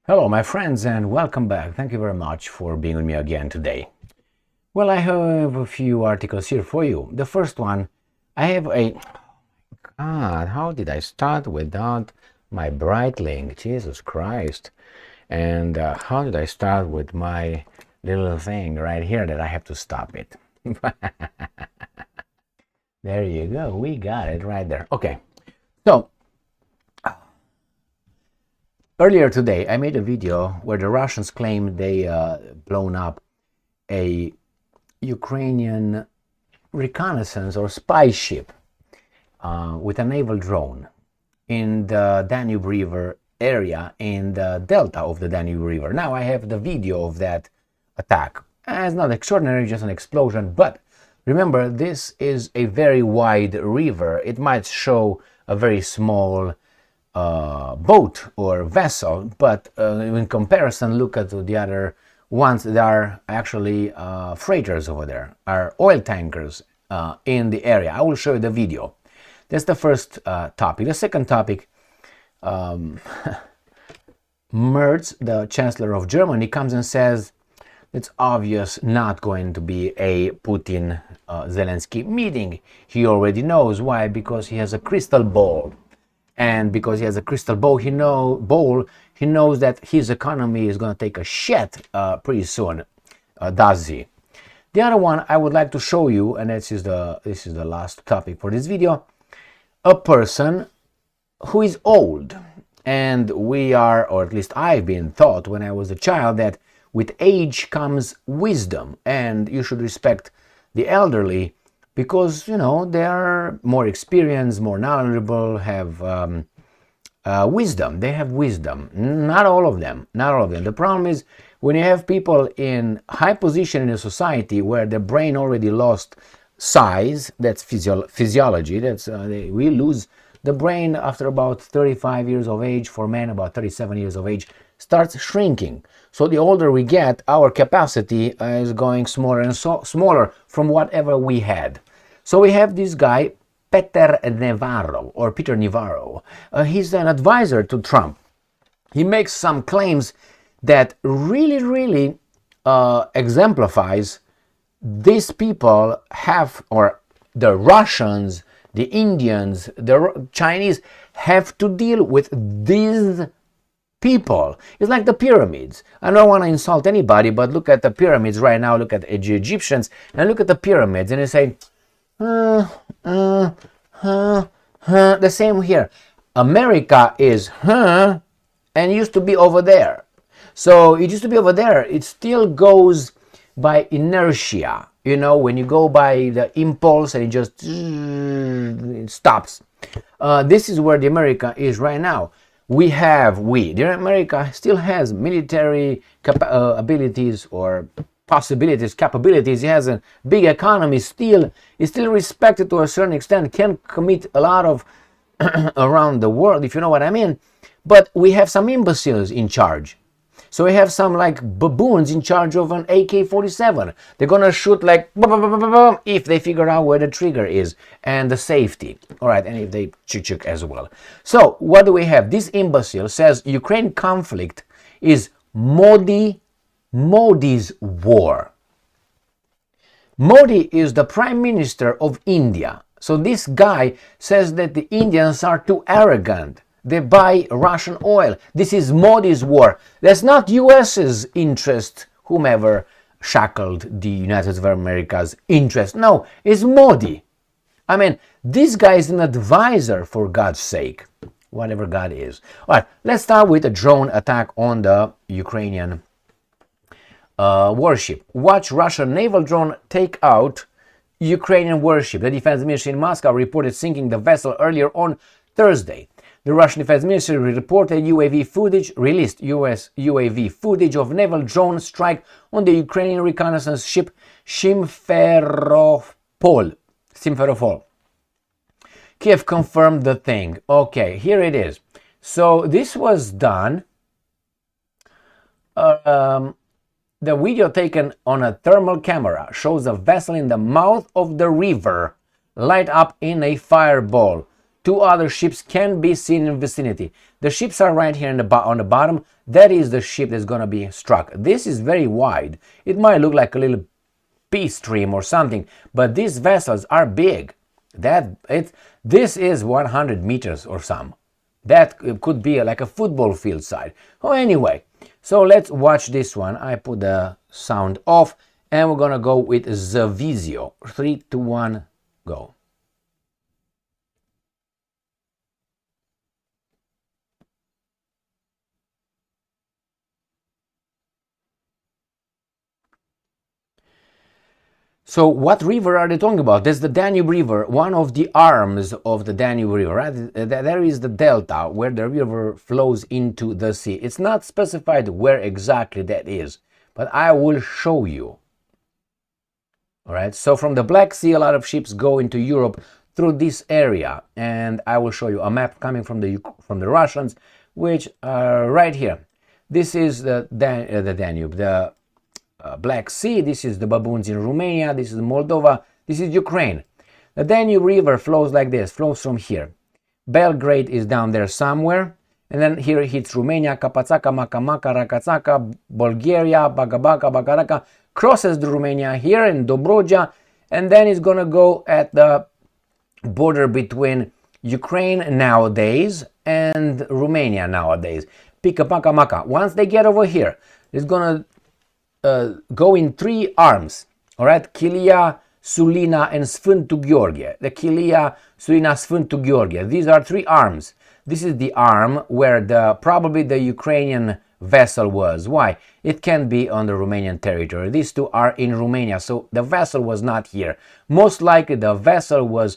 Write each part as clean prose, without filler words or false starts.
Hello, my friends, and welcome back. Thank you very much for being with me again today. Well, I have a few articles here for you. The first one, I have a... God, how did I start without my bright link? Jesus Christ. And how did I start with my little thing right here that I have to stop it? There you go. We got it right there. Okay. So, earlier today, I made a video where the Russians claim they blown up a Ukrainian reconnaissance or spy ship with a naval drone in the Danube River area in the delta of the Danube River. Now I have the video of that attack. It's not extraordinary, just an explosion, but remember, this is a very wide river. It might show a very small boat or vessel, but in comparison, look at the other ones that are actually freighters over there, are oil tankers in the area. I will show you the video. That's the first topic. The second topic, Merz, the Chancellor of Germany, comes and says it's obvious not going to be a Putin-Zelensky meeting. He already knows why, because he has a crystal ball. And because he has a crystal ball, he knows that his economy is going to take a shit pretty soon, does he? The other one I would like to show you, and this is the last topic for this video, a person who is old. And we are, or at least I've been taught when I was a child, that with age comes wisdom, and you should respect the elderly, because, you know, they are more experienced, more knowledgeable, have wisdom. They have wisdom. Not all of them. Not all of them. The problem is when you have people in high position in a society where the brain already lost size, that's physiology. That's we lose the brain after about 35 years of age. For men, about 37 years of age, starts shrinking. So the older we get, our capacity is going smaller and smaller from whatever we had. So we have this guy, Peter Navarro. He's an advisor to Trump. He makes some claims that really exemplifies these people have, or the Russians, the Indians, the Chinese have to deal with these people. It's like the pyramids. I don't want to insult anybody, but look at the pyramids right now. Look at the Egyptians and look at the pyramids, and you say, the same here. America is and used to be over there. So it used to be over there. It still goes by inertia. You know, when you go by the impulse and it stops. This is where the America is right now. The America still has military abilities or possibilities, capabilities. He has a big economy, is still respected to a certain extent, can commit a lot of around the world, if you know what I mean. But we have some imbeciles in charge. So we have some like baboons in charge of an AK-47. They're gonna shoot like if they figure out where the trigger is and the safety. All right, and if they chuk as well. So what do we have? This imbecile says Ukraine conflict is Modi's war. Modi is the Prime Minister of India. So this guy says that the Indians are too arrogant. They buy Russian oil. This is Modi's war. That's not US's interest, whomever shackled the United States of America's interest. No, it's Modi. I mean, this guy is an advisor, for God's sake. Whatever God is. All right, let's start with a drone attack on the Ukrainian warship. Watch Russian naval drone take out Ukrainian warship. The defense ministry in Moscow reported sinking the vessel earlier on Thursday. The Russian Defense Ministry reported released US UAV footage of naval drone strike on the Ukrainian reconnaissance ship Simferopol. Kiev confirmed the thing. Okay, here it is. So this was done. The video taken on a thermal camera shows a vessel in the mouth of the river light up in a fireball. 2 other ships can be seen in vicinity. The ships are right here on the bottom. That is the ship that's going to be struck. This is very wide. It might look like a little peace stream or something, but these vessels are big. This is 100 meters or some. That could be like a football field side. Oh, anyway, so let's watch this one. I put the sound off, and we're gonna go with Zavisio. 3, 2, 1, go. So what river are they talking about? There's the Danube River, one of the arms of the Danube River, right? There is the delta where the river flows into the sea. It's not specified where exactly that is, but I will show you. All right, so from the Black Sea, a lot of ships go into Europe through this area, and I will show you a map coming from the Russians, which are right here. This is the Danube, the Black Sea. This is the baboons in Romania. This is Moldova. This is Ukraine. The Danube River flows like this, flows from here. Belgrade is down there somewhere, and then here it hits Romania, Kapatsaka, Makamaka, Rakatsaka, Bulgaria, Bagabaka, Bagaraka, crosses the Romania here in Dobroja, and then it's gonna go at the border between Ukraine nowadays and Romania nowadays. Pika-paka-maka. Once they get over here, it's gonna go in 3 arms, all right? Chilia, Sulina, and Sfântu Gheorghe. The Chilia, Sulina, Sfântu Gheorghe. These are 3 arms. This is the arm where probably the Ukrainian vessel was. Why? It can be on the Romanian territory. These 2 are in Romania, so the vessel was not here. Most likely the vessel was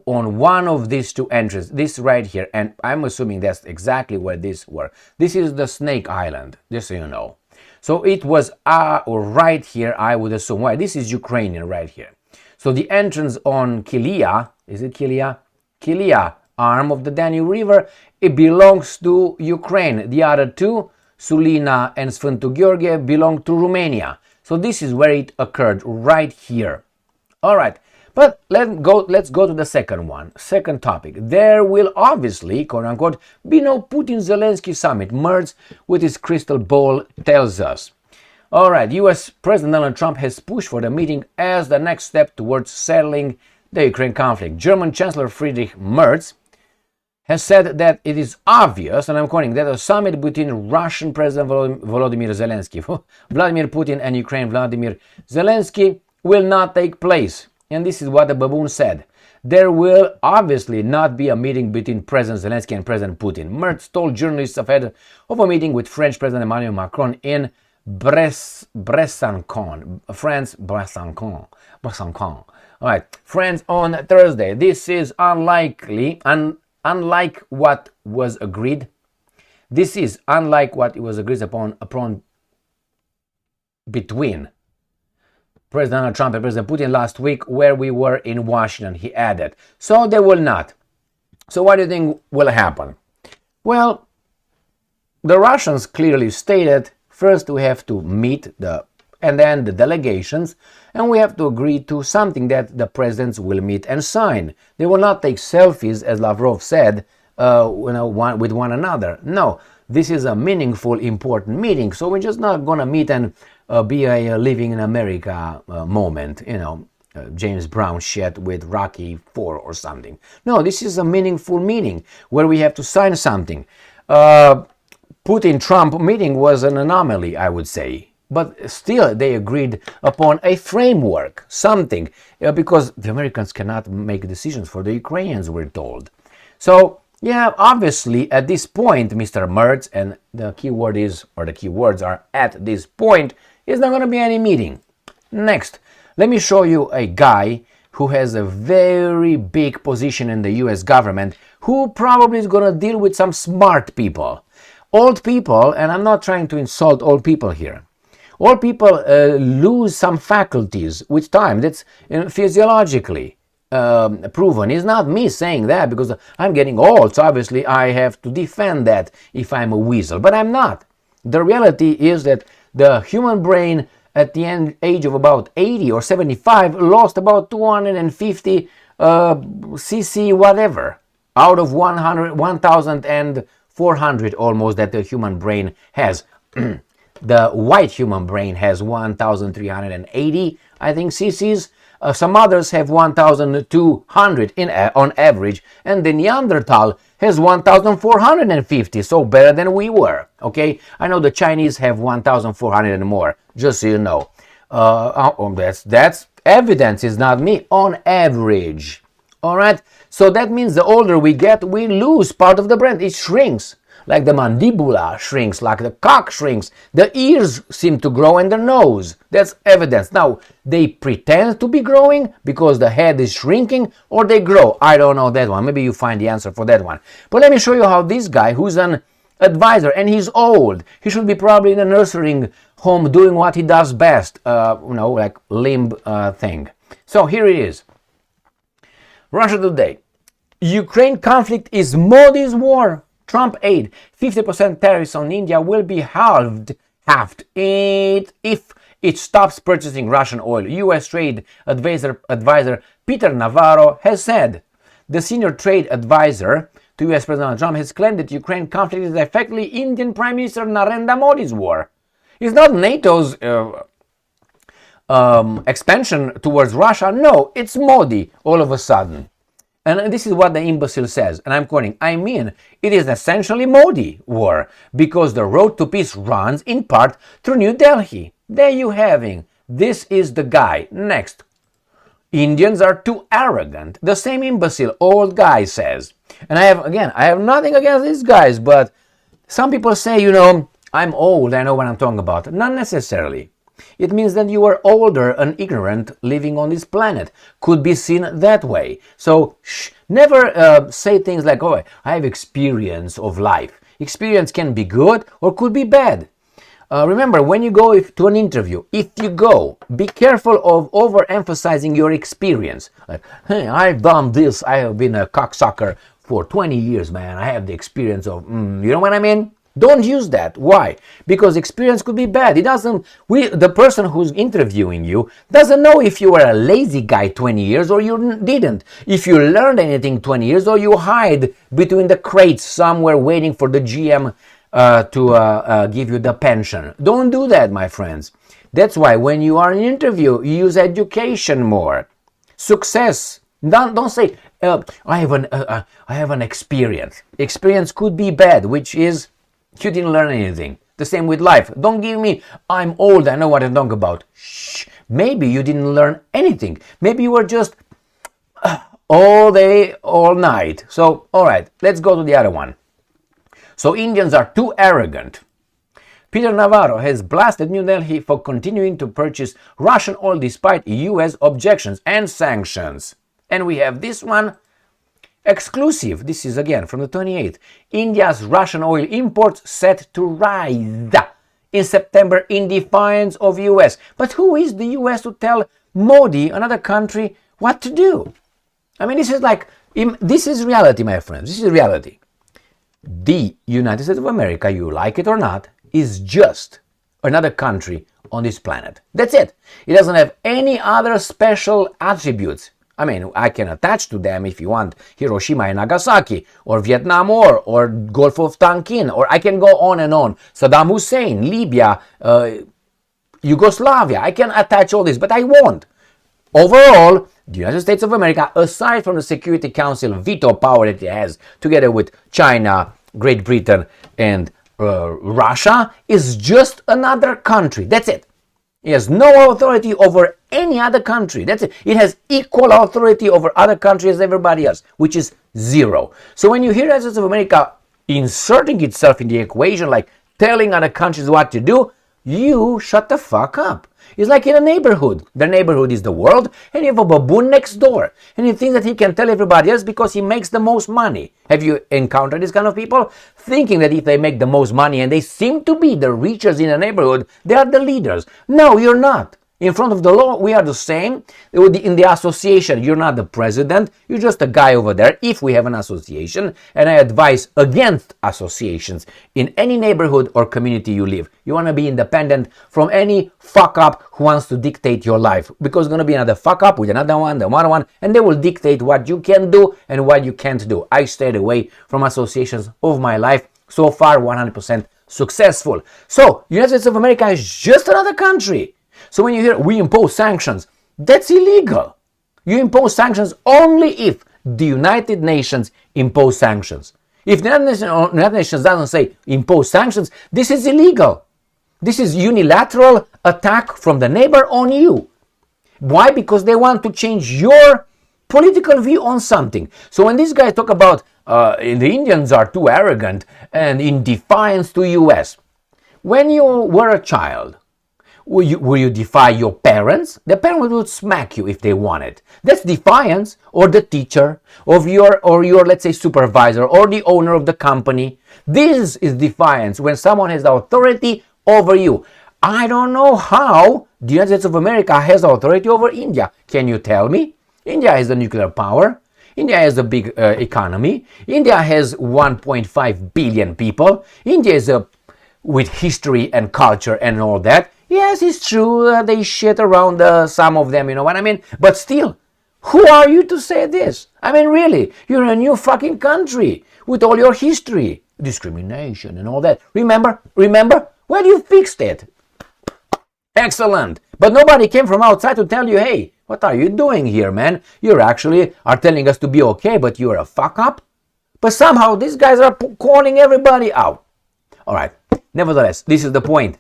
on one of these 2 entrances, this right here, and I'm assuming that's exactly where these were. This is the Snake Island, just so you know. So it was right here, I would assume. Why? This is Ukrainian right here. So the entrance on Chilia, is it Chilia? Chilia, arm of the Danube River, it belongs to Ukraine. The other 2, Sulina and Sfântu Gheorghe, belong to Romania. So this is where it occurred, right here. All right, but let's go to the second one, second topic. There will obviously, quote unquote, be no Putin-Zelensky summit. Merz with his crystal ball tells us. All right, US President Donald Trump has pushed for the meeting as the next step towards settling the Ukraine conflict. German Chancellor Friedrich Merz has said that it is obvious, and I'm quoting, that a summit between Russian President Volodymyr Zelensky, Vladimir Putin, and Ukraine Vladimir Zelensky will not take place. And this is what the baboon said. There will obviously not be a meeting between President Zelensky and President Putin. Merz told journalists ahead of a meeting with French President Emmanuel Macron in Besançon, France, Besançon. All right, France on Thursday. This is unlikely, unlike what was agreed. This is unlike what it was agreed upon between President Donald Trump and President Putin last week, where we were in Washington, he added. So they will not. So what do you think will happen? Well, the Russians clearly stated, first we have to meet and then the delegations, and we have to agree to something that the presidents will meet and sign. They will not take selfies, as Lavrov said, with one another. No, this is a meaningful, important meeting. So we're just not going to meet and be a living in America moment, James Brown shit with Rocky 4 or something. No, this is a meaningful meeting where we have to sign something. Putin-Trump meeting was an anomaly, I would say. But still, they agreed upon a framework, something, because the Americans cannot make decisions for the Ukrainians, we're told. So, yeah, obviously, at this point, Mr. Merz, and the keyword is, or the keywords are at this point, is not going to be any meeting. Next, let me show you a guy who has a very big position in the US government, who probably is going to deal with some smart people. Old people, and I'm not trying to insult old people here. Old people lose some faculties with time. That's physiologically proven. It's not me saying that because I'm getting old, so obviously I have to defend that if I'm a weasel, but I'm not. The reality is that the human brain at the age of about 80 or 75 lost about 250 cc whatever out of 1,400 almost that the human brain has. The white human brain has 1,380, I think, cc's. Some others have 1,200 on average, and the Neanderthal has 1,450, so better than we were. Okay, I know the Chinese have 1,400 and more, just so you know. That's evidence, is not me. On average, all right. So that means the older we get, we lose part of the brain. It shrinks. Like the mandibula shrinks, like the cock shrinks, the ears seem to grow and the nose. That's evidence. Now, they pretend to be growing because the head is shrinking, or they grow. I don't know that one. Maybe you find the answer for that one. But let me show you how this guy, who's an advisor, and he's old, he should be probably in a nursing home doing what he does best, like limb thing. So here it is. Russia Today. Ukraine conflict is Modi's war. Trump aide, 50% tariffs on India will be halved if it stops purchasing Russian oil. U.S. trade advisor Peter Navarro has said. The senior trade advisor to U.S. President Trump has claimed that Ukraine conflict is effectively Indian Prime Minister Narendra Modi's war. It's not NATO's expansion towards Russia. No, it's Modi all of a sudden. And this is what the imbecile says, and I'm quoting, I mean, it is essentially Modi war, because the road to peace runs in part through New Delhi. There you having. This is the guy. Next. Indians are too arrogant. The same imbecile old guy says. And I have nothing against these guys, but some people say, I'm old, I know what I'm talking about. Not necessarily. It means that you are older and ignorant living on this planet. Could be seen that way. So, never say things like, oh, I have experience of life. Experience can be good or could be bad. Remember, when you go to an interview, be careful of overemphasizing your experience. Like, hey, I've done this. I have been a cocksucker for 20 years, man. I have the experience of, you know what I mean? Don't use that. Why? Because experience could be bad. The person who's interviewing you doesn't know if you were a lazy guy 20 years or you didn't. If you learned anything 20 years or you hide between the crates somewhere waiting for the GM to give you the pension. Don't do that, my friends. That's why when you are in an interview, you use education more. Success. Don't say, I have an experience. Experience could be bad, which is you didn't learn anything. The same with life. Don't give me, I'm old, I know what I'm talking about. Shh. Maybe you didn't learn anything. Maybe you were just all day, all night. So, all right, let's go to the other one. So, Indians are too arrogant. Peter Navarro has blasted New Delhi for continuing to purchase Russian oil despite U.S. objections and sanctions. And we have this one. Exclusive, this is again from the 28th. India's Russian oil imports set to rise in September in defiance of US. But who is the US to tell Modi, another country, what to do? I mean, this is reality, my friends. This is reality. The United States of America, you like it or not, is just another country on this planet. That's it. It doesn't have any other special attributes. I mean, I can attach to them if you want Hiroshima and Nagasaki, or Vietnam War, or Gulf of Tonkin, or I can go on and on. Saddam Hussein, Libya, Yugoslavia. I can attach all this, but I won't. Overall, the United States of America, aside from the Security Council veto power that it has, together with China, Great Britain, and Russia, is just another country. That's it. It has no authority over any other country. That's it. It has equal authority over other countries as everybody else, which is zero. So when you hear the United States of America inserting itself in the equation, like telling other countries what to do, you shut the fuck up. It's like in a neighborhood. The neighborhood is the world, and you have a baboon next door. And he thinks that he can tell everybody else because he makes the most money. Have you encountered this kind of people? Thinking that if they make the most money, and they seem to be the richest in the neighborhood, they are the leaders. No, you're not. In front of the law, we are the same. In the association, you're not the president. You're just a guy over there, if we have an association. And I advise against associations in any neighborhood or community you live. You want to be independent from any fuck-up who wants to dictate your life. Because there's going to be another fuck-up with another one, and they will dictate what you can do and what you can't do. I stayed away from associations of my life. So far, 100% successful. So, United States of America is just another country. So when you hear we impose sanctions, that's illegal. You impose sanctions only if the United Nations impose sanctions. If the United Nations doesn't say impose sanctions, this is illegal. This is unilateral attack from the neighbor on you. Why? Because they want to change your political view on something. So when these guys talk about the Indians are too arrogant and in defiance to US, when you were a child, will you defy your parents? The parents would smack you if they wanted. That's defiance. Or the teacher, or your let's say supervisor, or the owner of the company. This is defiance, when someone has authority over you. I don't know how the United States of America has authority over India. Can you tell me? India has a nuclear power. India has a big economy. India has 1.5 billion people. India is with history and culture and all that. Yes, it's true, they shit around some of them, you know what I mean? But still, who are you to say this? I mean, really, you're a new fucking country with all your history, discrimination and all that. Remember? Well, you fixed it. Excellent. But nobody came from outside to tell you, hey, what are you doing here, man? You actually are telling us to be okay, but you're a fuck up? But somehow these guys are calling everybody out. All right. Nevertheless, this is the point.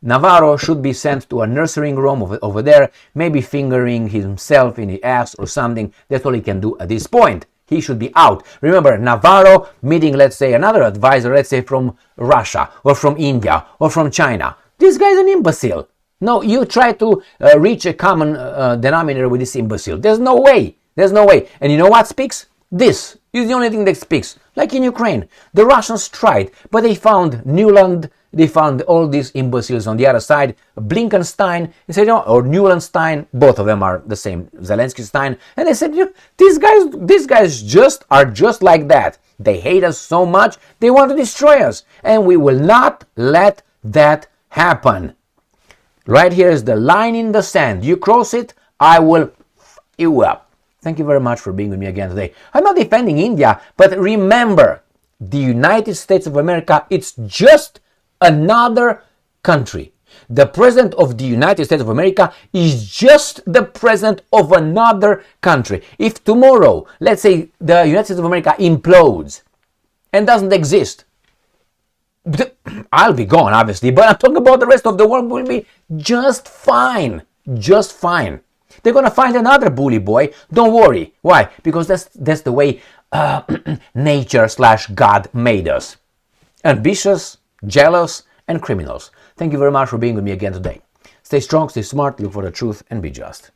Navarro should be sent to a nursing room over there, maybe fingering himself in the ass or something. That's all he can do at this point. He should be out. Remember, Navarro meeting, let's say, another advisor, let's say from Russia or from India or from China. This guy's an imbecile. No, you try to reach a common denominator with this imbecile. There's no way. And you know what speaks? This is the only thing that speaks. Like in Ukraine, the Russians tried, but they found Newland. They found all these imbeciles on the other side, Blinkenstein, they said, or Newlandstein, both of them are the same, Zelensky-Stein, and they said, these guys are just like that. They hate us so much, they want to destroy us, and we will not let that happen. Right here is the line in the sand. You cross it, I will f you up. Thank you very much for being with me again today. I'm not defending India, but remember, the United States of America, it's just another country. The president of the United States of America is just the president of another country. If tomorrow, let's say the United States of America implodes and doesn't exist, I'll be gone, obviously, but I'm talking about the rest of the world will be just fine. Just fine. They're going to find another bully boy. Don't worry. Why? Because that's the way nature/God made us. Ambitious, jealous, and criminals. Thank you very much for being with me again today. Stay strong, stay smart, look for the truth, and be just.